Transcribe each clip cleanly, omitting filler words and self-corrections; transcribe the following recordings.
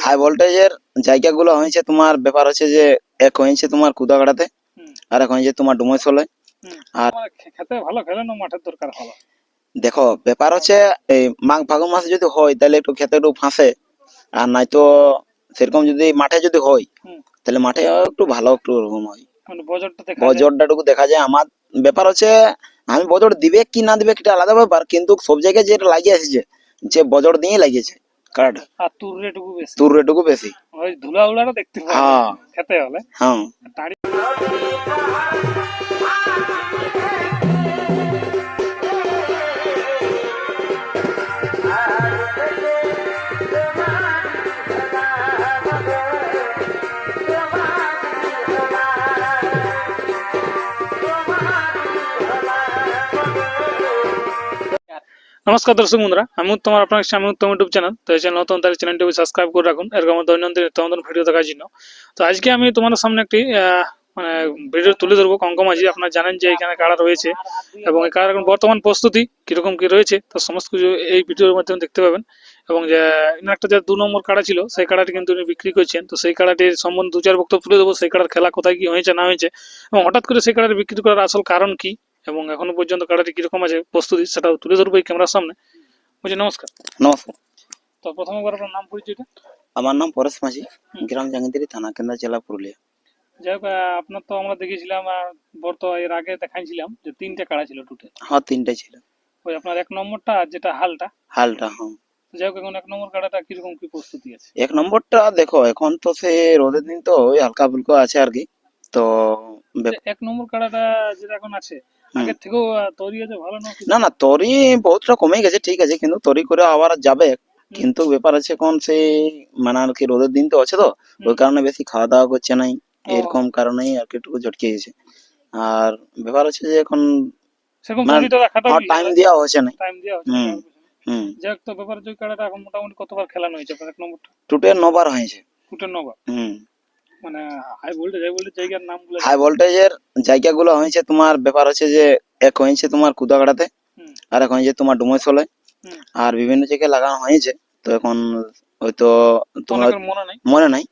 High ভোল্টেজের জায়গাগুলো হয়েছে তোমার ব্যাপার হচ্ছে যে এক হয়েছে তোমার কুদাগাড়াতে, আর এক হয়েছে তোমার ডুমইসলে। আর খেতে ভালো খেলে না মাঠের দরকার ভালো। দেখো ব্যাপার হচ্ছে এই মাঘ ফাগুন মাসে যদি হয় তাহলে একটু খেতে একটু ফাঁসে, আর নাই তো সেরকম যদি মাঠে যদি হয় তাহলে মাঠে একটু ভালো একটু ওরকম হয়, মানে বজরটা বজরটা একটু দেখা যায়। আমার ব্যাপার হচ্ছে আমি বজর দিবে কি না দিবে এটা আলাদা ব্যাপার, কিন্তু সব জায়গায় যেটা লাগিয়ে আসছে যে বজর দিয়ে লাগিয়েছে কারাটা, আর তুর রেটুকু বেশি, তুর রেটুকু বেশি, ওই ধুলা উলাটা দেখতে পাওয়া হ্যাঁ খেতে হলে। হ্যাঁ টাড়ি নমস্কার দর্শক বন্ধুরা, আমি উত্তম, আপনার সামনে উত্তম ইউটিউব চ্যানেল। তো এই চ্যানেল নতুন, তাহলে চ্যানেলটিকে সাবস্ক্রাইব করে রাখুন এরকম দৈনন্দিন নিত্যনতুন ভিডিও দেখার জন্য। তো আজকে আমি তোমাদের সামনে একটি মানে ভিডিও তুলে ধরবো কঙ্কমাঝি। আপনারা জানেন যে এখানে কাড়া রয়েছে এবং এই কাড়ার বর্তমান প্রস্তুতি কিরকম কি রয়েছে তো সমস্ত কিছু এই ভিডিওর মাধ্যমে দেখতে পাবেন। এবং যে একটা যে 2 নম্বর কাড়া ছিল সেই কাড়াটি কিন্তু উনি বিক্রি করছেন। তো সেই কাড়াটির সম্বন্ধে 2-4 বক্তব্য তুলে দেবো, সেই কাড়ার খেলা কোথায় কি হয়েছে না হয়েছে এবং হঠাৎ করে সেই কাড়াটি বিক্রি করার আসল কারণ কি এবং এখনো পর্যন্ত কাড়াটি কিরকম আছে প্রস্তুতি সেটাও তুলে ধরবো এই ক্যামেরার সামনে। বুঝি, নমস্কার। নমস্কার। তো প্রথমবার আপনার নাম পরিচয়টা? আমার নাম পরেশ মাঝি, গ্রাম জাঙ্গিদিরি, থানা কেন্দ্র, জেলা পুরুলিয়া। যাই হোক, আপনার তো আমরা দেখেছিলাম এর আগে দেখাইছিলাম যে 3টে কাড়া ছিল টোটাল। হ্যাঁ 3টে ছিল। ওই আপনার 1 নম্বরটা আর যেটা হালটা। হালটা হ্যাঁ। যাই হোক, এখন 1 নম্বর কাড়াটা কিরকম কি প্রস্তুতি আছে? 1 নম্বরটা দেখো এখন তো সে রোদের দিন তো ওই হালকা ফুলকা আছে আর কি। তো 1 নম্বর কাড়াটা যেটা এখন আছে আগের থেকেও তৈরি আছে ভালো না? না না তরি বহুতটা কমে গেছে, ঠিক আছে, কিন্তু তরি করে আবার যাবে। কিন্তু ব্যাপার আছে এখন সেই মানে আর কি রোদের দিন তো আছে, তো ওই কারণে বেশি খাওয়া দাওয়া করছে নাই, এরকম কারণেই আর কি একটু ঝটকে গেছে। আর ব্যাপার আছে যে এখন সেরকম তৈরিটা রাখাটা টাইম দেওয়া হচ্ছে না। টাইম দেওয়া হচ্ছে। যাই হোক, তো ব্যাপার যে কাড়াটা এখন মোটামুটি কতবার খেলানো হয়েছে আপনার 1 নম্বরটা? টোটাল 9 বার হয়েছে। টোটাল 9 বার। মানে হাই ভোল্টেজ জায়গার নামগুলো? হাই ভোল্টেজের জায়গাগুলো হয়েছে তোমার ব্যাপার হচ্ছে যে এক হয়েছে তোমার কুদাগাড়াতে, আর এক হয়েছে তোমার ডুমইসলে, আর বিভিন্ন জায়গায় লাগানো হয়েছে। তো এখন হয়তো তোমার মনে নাই,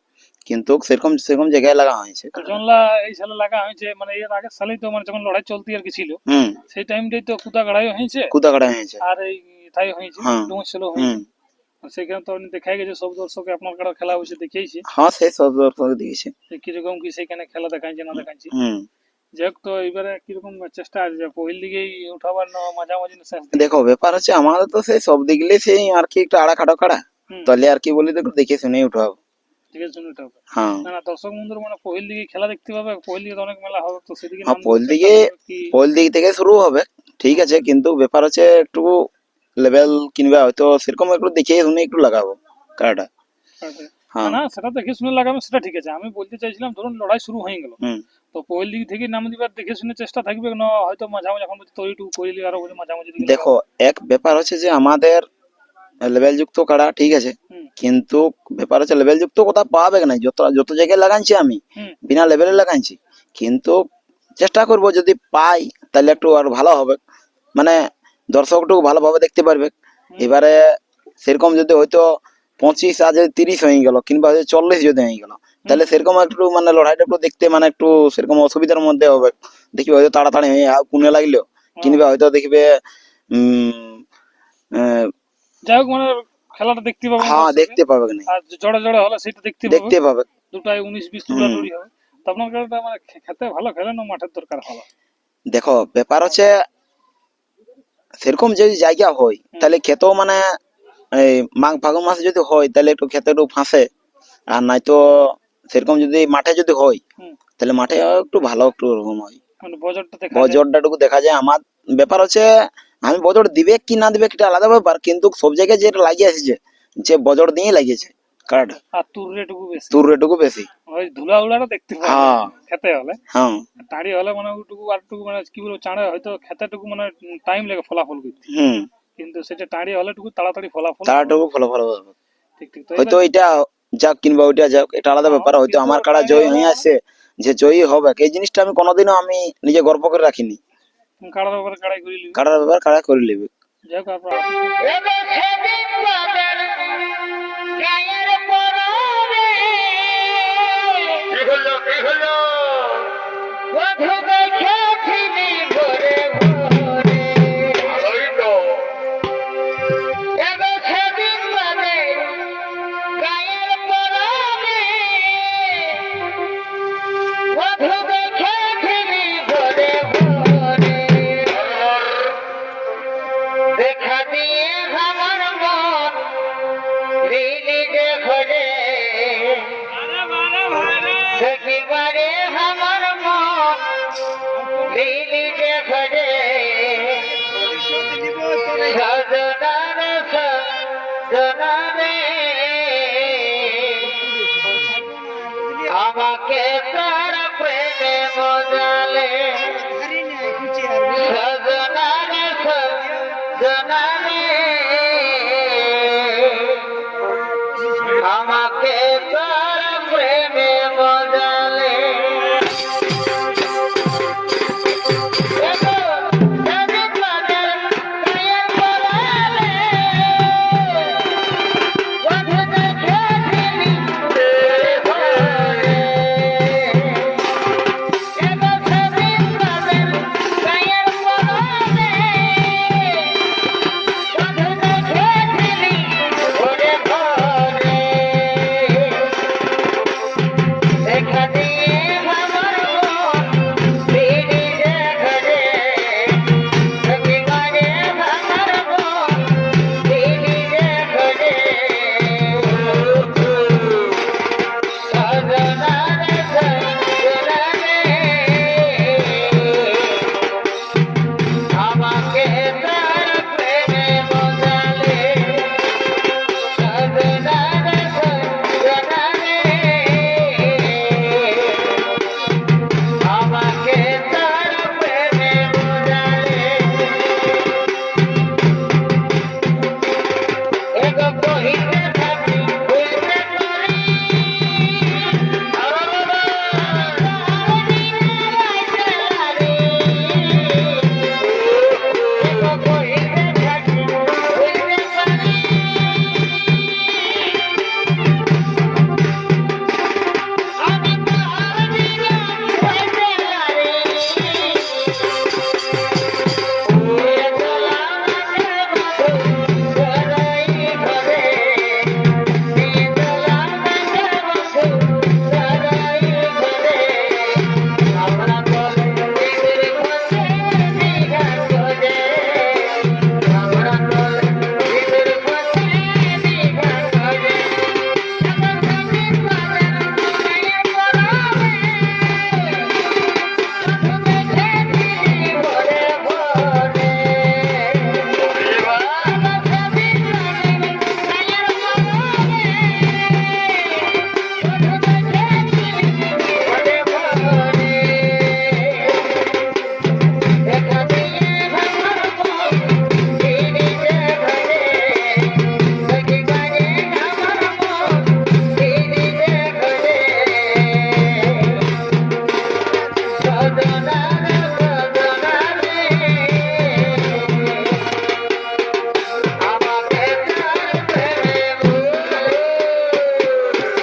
কিন্তু সেরকম সেরকম জায়গায় লাগা হয়েছে। জনলা এই সালে লাগা হয়েছে, মানে এর আগের সালেই তো মানে যখন লড়াই চলতি আর কি ছিল সেই টাইমটাই তো কুদাগাড়াই হয়েছে, কুদাগাড়া হয়েছে, আর এই তাই হয়েছে ডুমইসলেও হয়েছে। সেখানে তো দেখাই গেছে সব দর্শকে আপনার কাড়া খেলা হয়েছে দেখিয়েছে। হ্যাঁ সেই সব দর্শক দিয়েছে কিরকম কি সেখানে খেলা দেখাইছে না দেখাইছে। যাই হোক, তো এবারে কিরকম চেষ্টা আছে যে পহিল দিকেই উঠাবার না মাঝামাঝি না শেষ? দেখো ব্যাপার হচ্ছে আমাদের তো সেই সব দিকলে সেই আর কি একটু আড়া খাটো কাড়া, তাহলে আর কি বলি দেখো দেখে শুনে উঠাবো। দেখে শুনে উঠাবো। হ্যাঁ না না, দর্শক বন্ধুরা মানে পহিল দিকে খেলা দেখতে পাবে, পহিল দিকে তো অনেক মেলা হবে, তো সেদিকে হ্যাঁ পহিল দিক থেকে শুরু হবে, ঠিক আছে, কিন্তু ব্যাপার হচ্ছে একটু লেভেল কিনবা হয়তো সেরকম একটু দেখে শুনে একটু লাগাবো কাড়াটা। না সেটা দেখে শুনে লাগাবে, সেটা ঠিক আছে। আমি বলতে চাইছিলাম ধরুন লড়াই শুরু হয়ে গেল, তো পহিল দিক থেকে নাম দিবার দেখে শুনে চেষ্টা থাকবে না হয়তো মাঝামাঝি এখন তৈরিটুকু পহিল আরো মাঝামাঝি দিকে? দেখো এক ব্যাপার হচ্ছে যে আমাদের লেভেল যুক্ত কাড়া, ঠিক আছে, কিন্তু ব্যাপার হচ্ছে লেভেল যুক্ত কোথাও পাবে না। যত যত জায়গায় লাগাইছি আমি বিনা লেভেলে লাগাইছি, কিন্তু চেষ্টা করব যদি পাই তাহলে একটু আর ভালো হবে, মানে দর্শক একটু ভালোভাবে দেখতে পারবে। এবারে সেরকম যদি হয়তো 25 আর যদি 30 হয়ে গেল কিংবা 40 যদি হয়ে গেল, তাহলে সেরকম একটু মানে লড়াইটা একটু দেখতে মানে একটু সেরকম অসুবিধার মধ্যে হবে। দেখবে হয়তো তাড়াতাড়ি হয়ে কুনে লাগলো, কিংবা হয়তো দেখবে যাই হোক মানে খেলাটা দেখতে পাবে। হ্যাঁ দেখতে পাবে না, আর জড়ে জড়ে হলে সেটা দেখতে পাবে। দুটাই 19-20 দৌড়াদৌড়ি হবে। তো আপনার খেলাটা মানে খেতে ভালো খেলে না মাঠের দরকার ভালো? দেখো ব্যাপার হচ্ছে সেরকম যদি জায়গা হয় তাহলে খেতেও মানে এই মাঘ ফাগুন মাসে যদি হয় তাহলে একটু খেতে একটু ফাঁসে, আর নাই তো সেরকম যদি মাঠে যদি হয় তাহলে মাঠে একটু ভালো একটু ওরকম হয়, মানে বজরটা একটু দেখা যায়। আমার ব্যাপার হচ্ছে আমি বজর দিবে কি না দিবে এটা আলাদা ব্যাপার, কিন্তু সব জায়গায় যেটা লাগিয়ে আসছে যে বজর দিয়ে লাগিয়েছে কাড়াটা, আর তুর রেটুকু বেশি, ওই ধুলা উলাটা দেখতে পাবে। হ্যাঁ খেতে হলে হ্যাঁ টাড়ি হলে মানে ওটুকু আর টুকু মানে কি বলবো চাঁড়ে হয়তো খেতেটুকু মানে টাইম লাগে ফলাফল করতে, কিন্তু সেটা টাড়ি হলে টুকু তাড়াতাড়ি ফলাফল হবে। ঠিক ঠিক। হয়তো এটা যাক কিংবা ওইটা যাক এটা আলাদা ব্যাপার, হয়তো আমার কাড়া জয়ী হয়ে আসছে, যে জয়ী হবে এই জিনিসটা আমি কোনোদিনও আমি নিজে গর্ব করে রাখিনি। কাড়ার ব্যাপারে কাড়াই করে নিবি, কাড়ার ব্যাপার কাড়া করে নিবি। যাই হোক আমাকে তার প্রেমে বোঝালে সজনারে সজনারে আমাকে তার প্রেমে বোঝালে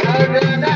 Da da da.